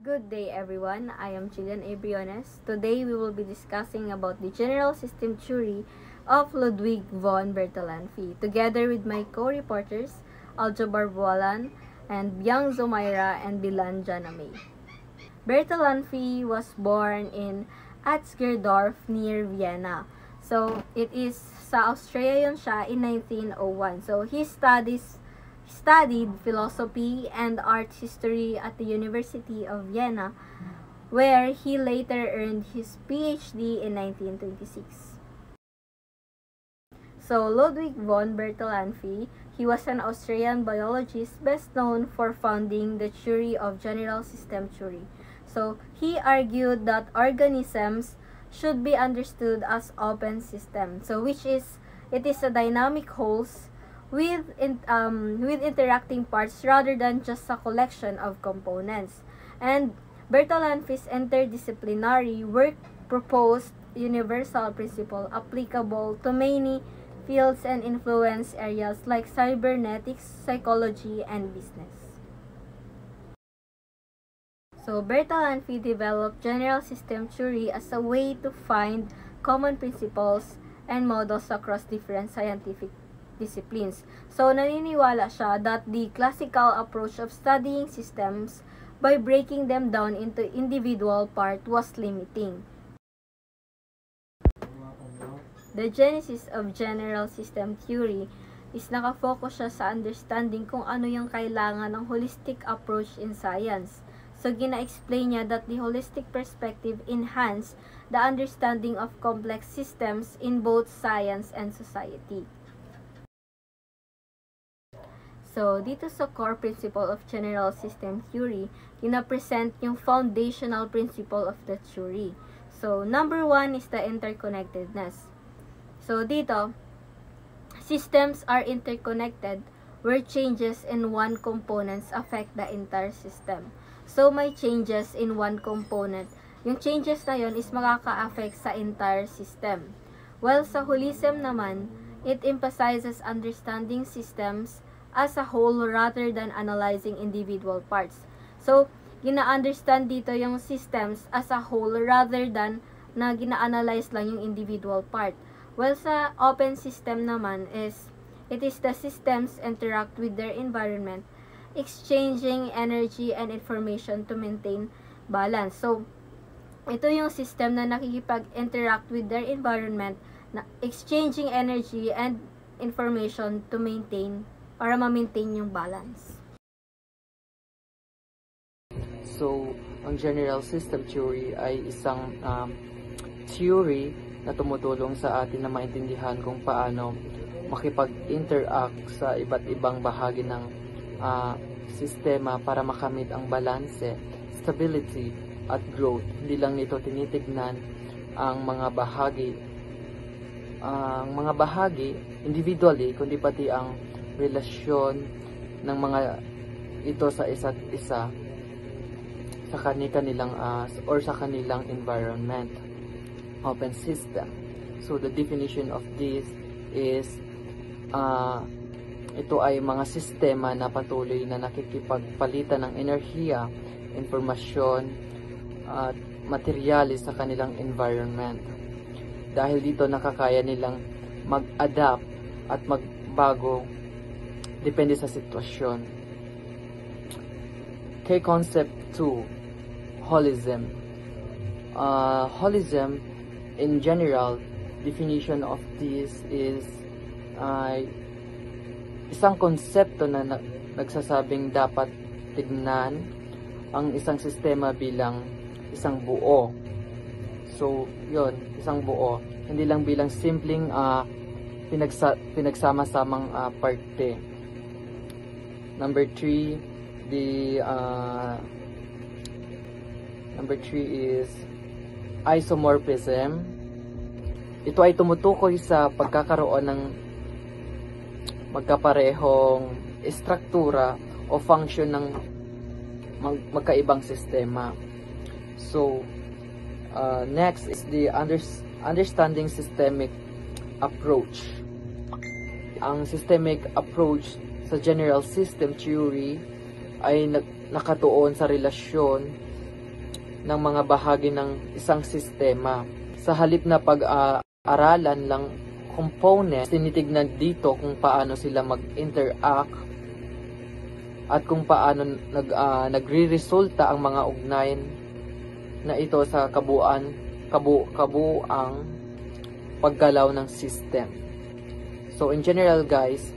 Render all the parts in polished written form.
Good day everyone, I am Jillian A. Briones. Today we will be discussing about the general system theory of Ludwig von Bertalanffy together with my co-reporters Aljo Barbualan and Biang Zomaira and Bilan Janamay. Bertalanffy was born in Atzgerdorf near Vienna. So it is sa Austria yun siya in 1901. So he studied philosophy and art history at the University of Vienna, where he later earned his PhD in 1926. So, Ludwig von Bertalanffy, he was an Austrian biologist best known for founding the theory of general system theory. So, he argued that organisms should be understood as open systems. So, it is a dynamic wholes with interacting parts rather than just a collection of components. And Bertalanffy's interdisciplinary work proposed universal principle applicable to many fields and influence areas like cybernetics, psychology, and business. So Bertalanffy developed general system theory as a way to find common principles and models across different scientific disciplines. So, naniniwala siya that the classical approach of studying systems by breaking them down into individual parts was limiting. The genesis of general system theory is nakafocus siya sa understanding kung ano yung kailangan ng holistic approach in science. So, gina-explain niya that the holistic perspective enhance the understanding of complex systems in both science and society. So, dito sa core principle of general system theory, gina-present yung foundational principle of the theory. So, number 1 is the interconnectedness. So, dito, systems are interconnected where changes in one component affect the entire system. So, may changes in one component. Yung changes na yon is makaka-affect sa entire system. While sa holism naman, it emphasizes understanding systems as a whole rather than analyzing individual parts. So, gina-understand dito yung systems as a whole rather than na gina-analyze lang yung individual part. Well, sa open system naman it is the systems interact with their environment, exchanging energy and information to maintain balance. So, ito yung system na nakikipag-interact with their environment, na exchanging energy and information to maintain para ma-maintain yung balance. So, ang general system theory ay isang theory na tumutulong sa atin na maintindihan kung paano makipag-interact sa iba't ibang bahagi ng sistema para makamit ang balanse, stability, at growth. Hindi lang nito tinitignan ang mga bahagi individually, kundi pati ang relasyon ng mga ito sa isa't isa sa kanilang or sa kanilang environment, open system. So the definition of this is ito ay mga sistema na patuloy na nakikipagpalitan ng enerhiya, informasyon at materyales sa kanilang environment. Dahil dito nakakaya nilang mag-adapt at magbago depende sa sitwasyon. Kay concept 2, holism. Holism in general, definition of this is isang konsepto na nagsasabing dapat tignan ang isang sistema bilang isang buo. So, yon, isang buo. Hindi lang bilang simpleng pinagsama-samang parte. Number 3 is isomorphism. Ito ay tumutukoy sa pagkakaroon ng magkaparehong struktura o function ng magkaibang sistema. So, next is the understanding systemic approach. Ang systemic approach sa general system theory ay nakatuon sa relasyon ng mga bahagi ng isang sistema. Sa halip na pag-aralan lang components, tinitignan dito kung paano sila mag-interact at kung paano nagre-resulta ang mga ugnayan na ito sa kabuuang paggalaw ng system. So in general guys,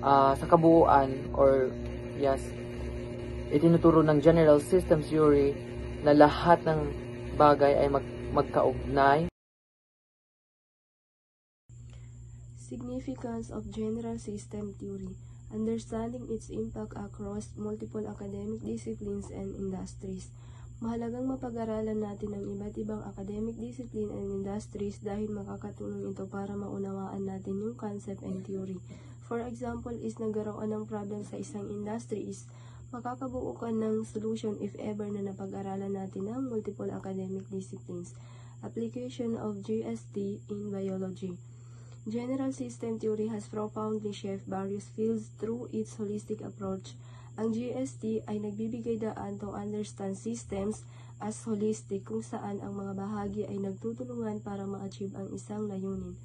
sa kabuuan itinuturo ng general system theory na lahat ng bagay ay magkaugnay. Significance of general system theory. Understanding its impact across multiple academic disciplines and industries. Mahalagang mapag-aralan natin ang iba't ibang academic discipline and industries dahil makakatulong ito para maunawaan natin yung concept and theory. For example, is nagkaroon ng problem sa isang industry is makakabuo ka ng solution if ever na napag-aralan natin ang multiple academic disciplines. Application of GST in biology. General system theory has profoundly shaped various fields through its holistic approach. Ang GST ay nagbibigay daan to understand systems as holistic kung saan ang mga bahagi ay nagtutulungan para ma-achieve ang isang layunin.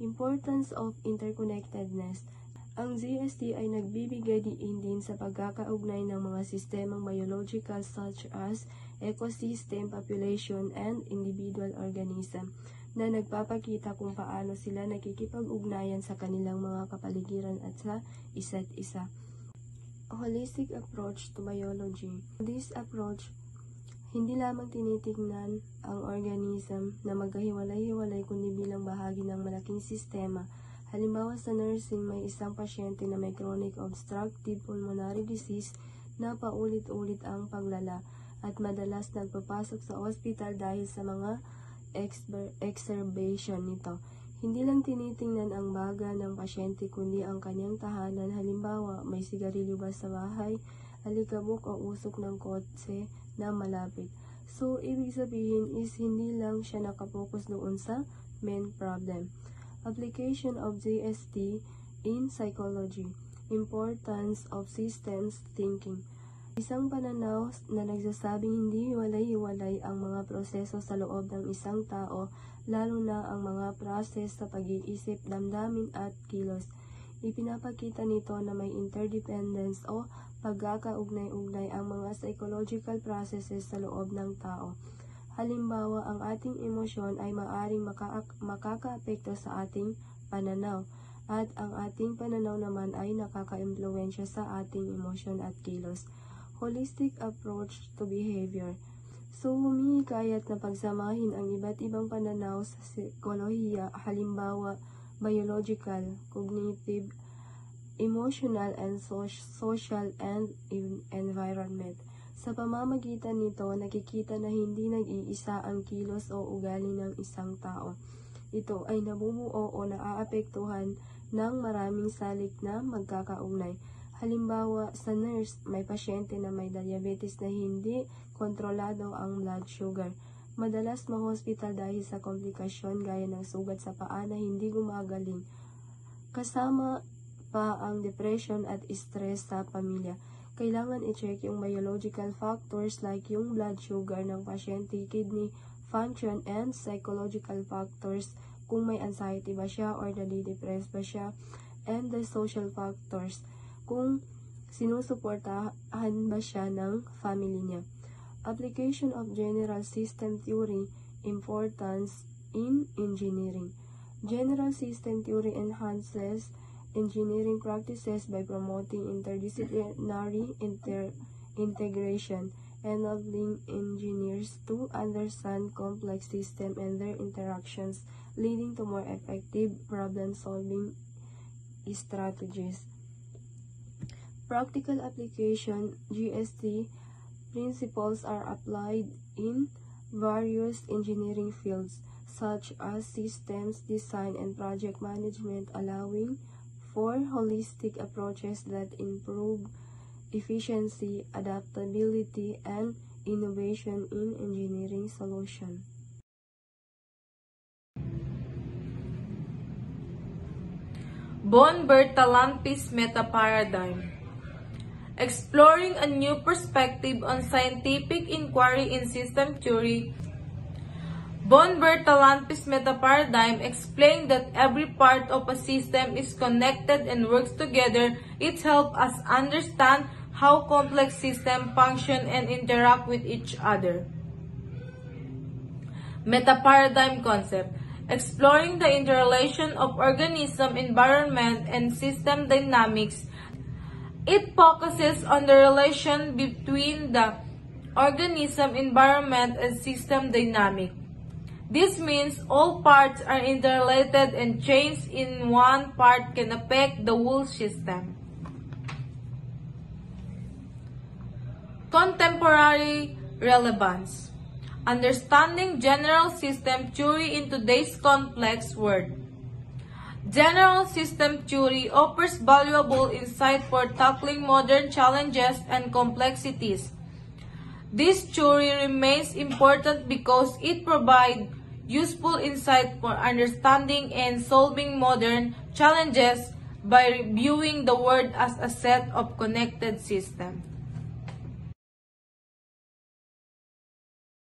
Importance of interconnectedness. Ang GST ay nagbibigay din sa pagkakaugnay ng mga sistemang biological such as ecosystem, population, and individual organism na nagpapakita kung paano sila nakikipag-ugnayan sa kanilang mga kapaligiran at sa isa't isa. Holistic approach to biology. This approach, hindi lamang tinitingnan ang organism na magkahiwalay-hiwalay kundi bilang bahagi ng malaking sistema. Halimbawa sa nursing, may isang pasyente na may chronic obstructive pulmonary disease na paulit-ulit ang paglala at madalas nagpapasok sa ospital dahil sa mga exacerbation nito. Hindi lang tinitingnan ang baga ng pasyente kundi ang kanyang tahanan. Halimbawa, may sigarilyo ba sa bahay, alikabok o usok ng kotse na malapit. So, ibig sabihin is hindi lang siya nakapokus doon sa main problem. Application of GST in psychology. Importance of systems thinking. Isang pananaw na nagsasabing hindi hiwalay-hiwalay ang mga proseso sa loob ng isang tao, lalo na ang mga proses sa pag-iisip, damdamin at kilos. Ipinapakita nito na may interdependence o pagkakaugnay-ugnay ang mga psychological processes sa loob ng tao. Halimbawa, ang ating emosyon ay maaring makakaapekto sa ating pananaw, at ang ating pananaw naman ay nakaka-impluwensya sa ating emosyon at kilos. Holistic approach to behavior. So, humihikayat na pagsamahin ang iba't ibang pananaw sa psikolohiya, halimbawa, biological, cognitive, emotional, and social and environment. Sa pamamagitan nito, nakikita na hindi nag-iisa ang kilos o ugali ng isang tao. Ito ay nabumuo o naaapektuhan ng maraming salik na magkakaugnay. Halimbawa, sa nurse, may pasyente na may diabetes na hindi kontrolado ang blood sugar. Madalas ma-hospital dahil sa komplikasyon gaya ng sugat sa paa na hindi gumagaling. Kasama pa ang depression at stress sa pamilya. Kailangan i-check yung biological factors like yung blood sugar ng pasyente, kidney function, and psychological factors kung may anxiety ba siya or nadi-depress ba siya, and the social factors kung sinusuportahan ba siya ng family niya. Application of general system theory, importance in engineering. General system theory enhances engineering practices by promoting interdisciplinary integration, enabling engineers to understand complex systems and their interactions, leading to more effective problem-solving strategies. Practical application. GST principles are applied in various engineering fields such as systems design and project management, allowing for holistic approaches that improve efficiency, adaptability, and innovation in engineering solutions. Von Bertalanffy's meta-paradigm. exploring a new perspective on scientific inquiry in system theory. Von Bertalanffy's metaparadigm explained that every part of a system is connected and works together. It helps us understand how complex systems function and interact with each other. Metaparadigm concept. Exploring the interrelation of organism, environment, and system dynamics. It focuses on the relation between the organism, environment, and system dynamic. This means all parts are interrelated and change in one part can affect the whole system. Contemporary relevance. Understanding general system theory in today's complex world. General system theory offers valuable insight for tackling modern challenges and complexities. This theory remains important because it provides useful insight for understanding and solving modern challenges by viewing the world as a set of connected systems.